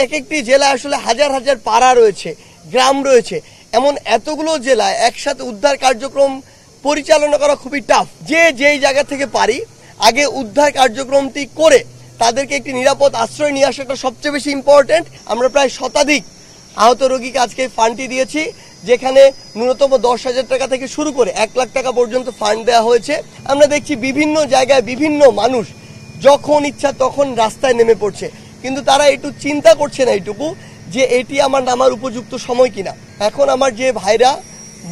এক একটি জেলায় আসলে হাজার হাজার পাড়া রয়েছে, গ্রাম রয়েছে। এমন এতগুলো জেলায় একসাথে উদ্ধার কার্যক্রম পরিচালনা করা খুবই টাফ। যেই জায়গা থেকে পারি আগে উদ্ধার কার্যক্রমটি করে তাদেরকে একটি নিরাপদ আশ্রয় নিয়ে আসাটা সবচেয়ে বেশি ইম্পর্টেন্ট। আমরা প্রায় শতাধিক আহত রোগীকে আজকে ফান্ডটি দিয়েছি, যেখানে ন্যূনতম 10,000 টাকা থেকে শুরু করে 1 লাখ টাকা পর্যন্ত ফান্ড দেওয়া হয়েছে। আমরা দেখছি বিভিন্ন জায়গায় বিভিন্ন মানুষ যখন ইচ্ছা তখন রাস্তায় নেমে পড়ছে, কিন্তু তারা একটু চিন্তা করছে না এইটুকু যে এটি আমার নামার উপযুক্ত সময় কিনা। এখন আমার যে ভাইরা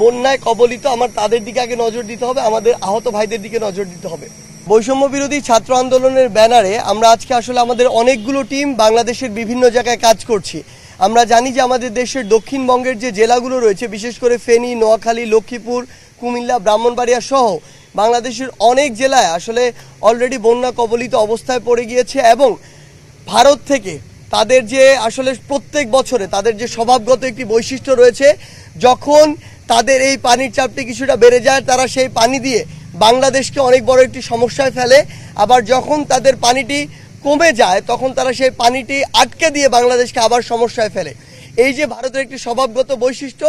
বন্যায় কবলিত, আমার তাদের দিকে আগে নজর দিতে হবে, আমাদের আহত ভাইদের দিকে নজর দিতে হবে। বৈষম্য বিরোধী ছাত্র আন্দোলনের ব্যানারে আমরা আজকে আসলে আমাদের অনেকগুলো টিম বাংলাদেশের বিভিন্ন জায়গায় কাজ করছি। আমরা জানি যে আমাদের দেশের দক্ষিণবঙ্গের যে জেলাগুলো রয়েছে, বিশেষ করে ফেনী, নোয়াখালী, লক্ষ্মীপুর, কুমিল্লা, ব্রাহ্মণবাড়িয়া সহ বাংলাদেশের অনেক জেলায় আসলে অলরেডি বন্যা কবলিত অবস্থায় পড়ে গিয়েছে। এবং ভারত থেকে তাদের যে আসলে প্রত্যেক বছরে তাদের যে স্বভাবগত একটি বৈশিষ্ট্য রয়েছে, যখন তাদের এই পানির চাপটি কিছুটা বেড়ে যায় তারা সেই পানি দিয়ে বাংলাদেশকে অনেক বড় একটি সমস্যায় ফেলে। আবার যখন তাদের পানিটি কমে যায় তখন তারা সেই পানিটি আটকে দিয়ে বাংলাদেশকে আবার সমস্যায় ফেলে। এই যে ভারতের একটি স্বভাবগত বৈশিষ্ট্য,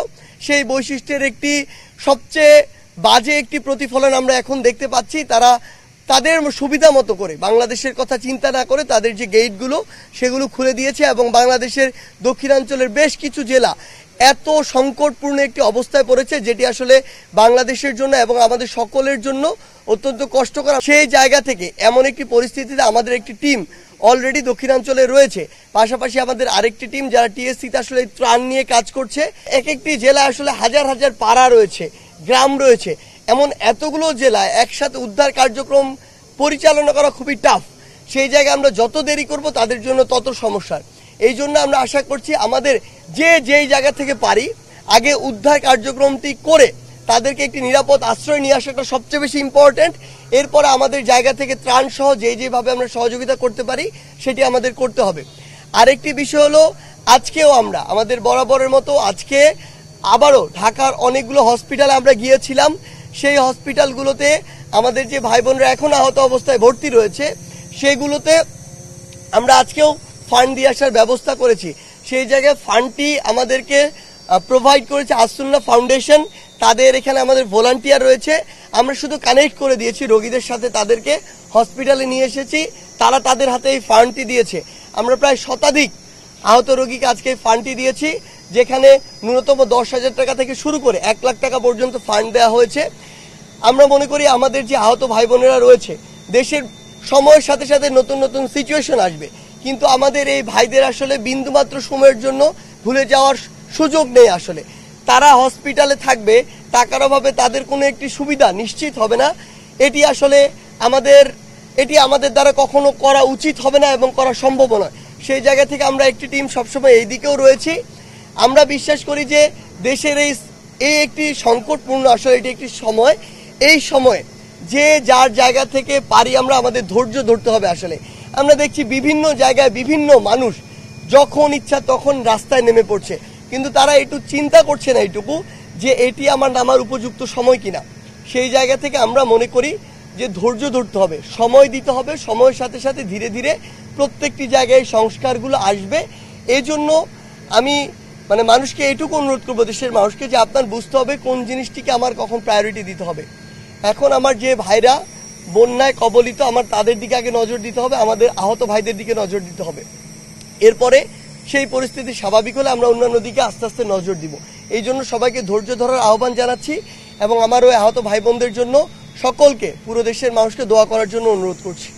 সেই বৈশিষ্ট্যের একটি সবচেয়ে বাজে একটি প্রতিফলন আমরা এখন দেখতে পাচ্ছি। তারা তাদের সুবিধা মতো করে বাংলাদেশের কথা চিন্তা না করে তাদের যে গেটগুলো সেগুলো খুলে দিয়েছে এবং বাংলাদেশের দক্ষিণাঞ্চলের বেশ কিছু জেলা এত সংকটপূর্ণ একটি অবস্থায় পড়েছে, যেটি আসলে বাংলাদেশের জন্য এবং আমাদের সকলের জন্য অত্যন্ত কষ্টকর। সেই জায়গা থেকে এমন একটি পরিস্থিতিতে আমাদের একটি টিম অলরেডি দক্ষিণাঞ্চলে রয়েছে, পাশাপাশি আমাদের আরেকটি টিম যারা টিএসসিতে আসলে ত্রাণ নিয়ে কাজ করছে। এক একটি জেলায় আসলে হাজার হাজার পাড়া রয়েছে, গ্রাম রয়েছে। এমন এতগুলো জেলায় একসাথে উদ্ধার কার্যক্রম পরিচালনা করা খুবই টাফ। সেই জায়গায় আমরা যত দেরি করব তাদের জন্য তত সমস্যার। এই জন্য আমরা আশা করছি আমাদের যেই জায়গা থেকে পারি আগে উদ্ধার কার্যক্রমটি করে তাদেরকে একটি নিরাপদ আশ্রয় নিয়ে আসাটা সবচেয়ে বেশি ইম্পর্টেন্ট। এরপরে আমাদের জায়গা থেকে ত্রাণ সহ যেভাবে আমরা সহযোগিতা করতে পারি সেটি আমাদের করতে হবে। আরেকটি বিষয় হলো, আজকেও আমরা আমাদের বরাবরের মতো আজকে আবারও ঢাকার অনেকগুলো হসপিটালে আমরা গিয়েছিলাম। সেই হসপিটালগুলোতে আমাদের যে ভাই বোনরা এখন আহত অবস্থায় ভর্তি রয়েছে সেইগুলোতে আমরা আজকেও ফান্ড দিয়ে আসার ব্যবস্থা করেছি। সেই জায়গায় ফান্ডটি আমাদেরকে প্রোভাইড করেছে আসুন্না ফাউন্ডেশন। তাদের এখানে আমাদের ভলান্টিয়ার রয়েছে, আমরা শুধু কানেক্ট করে দিয়েছি রোগীদের সাথে, তাদেরকে হসপিটালে নিয়ে এসেছি, তারা তাদের হাতে এই ফান্ডটি দিয়েছে। আমরা প্রায় শতাধিক আহত রোগীকে আজকে এই ফান্ডটি দিয়েছি, যেখানে ন্যূনতম 10,000 টাকা থেকে শুরু করে 1 লাখ টাকা পর্যন্ত ফান্ড দেওয়া হয়েছে। আমরা মনে করি আমাদের যে আহত ভাই বোনেরা রয়েছে, দেশের সময়ের সাথে সাথে নতুন নতুন সিচুয়েশন আসবে, কিন্তু আমাদের এই ভাইদের আসলে বিন্দুমাত্র সময়ের জন্য ভুলে যাওয়ার সুযোগ নেই। আসলে তারা হসপিটালে থাকবে, টাকার অভাবে তাদের কোনো একটি সুবিধা নিশ্চিত হবে না। এটি আসলে আমাদের দ্বারা কখনো করা উচিত হবে না এবং করা সম্ভব নয়। সেই জায়গা থেকে আমরা একটি টিম সবসময় এই দিকেও রয়েছি। আমরা বিশ্বাস করি যে দেশের এই একটি সংকটপূর্ণ আসলে এটি একটি সময়, এই সময়ে যার জায়গা থেকে পারি আমরা আমাদের ধৈর্য ধরতে হবে। আসলে আমরা দেখছি বিভিন্ন জায়গায় বিভিন্ন মানুষ যখন ইচ্ছা তখন রাস্তায় নেমে পড়ছে, কিন্তু তারা একটু চিন্তা করছে না এইটুকু যে এটি আমার নামার উপযুক্ত সময় কিনা। সেই জায়গা থেকে আমরা মনে করি যে ধৈর্য ধরতে হবে, সময় দিতে হবে। সময়ের সাথে সাথে ধীরে ধীরে প্রত্যেকটি জায়গায় সংস্কারগুলো আসবে। এই জন্য আমি মানুষকে এইটুকু অনুরোধ করবো, দেশের মানুষকে, যে আপনার বুঝতে হবে কোন জিনিসটিকে আমার কখন প্রায়োরিটি দিতে হবে। এখন আমার যে ভাইরা বন্যায় কবলিত, আমার তাদের দিকে আগে নজর দিতে হবে, আমাদের আহত ভাইদের দিকে নজর দিতে হবে। এরপরে সেই পরিস্থিতি স্বাভাবিক হলে আমরা অন্যান্য দিকে আস্তে আস্তে নজর দিব। এই জন্য সবাইকে ধৈর্য ধরার আহ্বান জানাচ্ছি এবং আমার ওই আহত ভাই বোনদের জন্য সকলকে, পুরো দেশের মানুষকে দোয়া করার জন্য অনুরোধ করছি।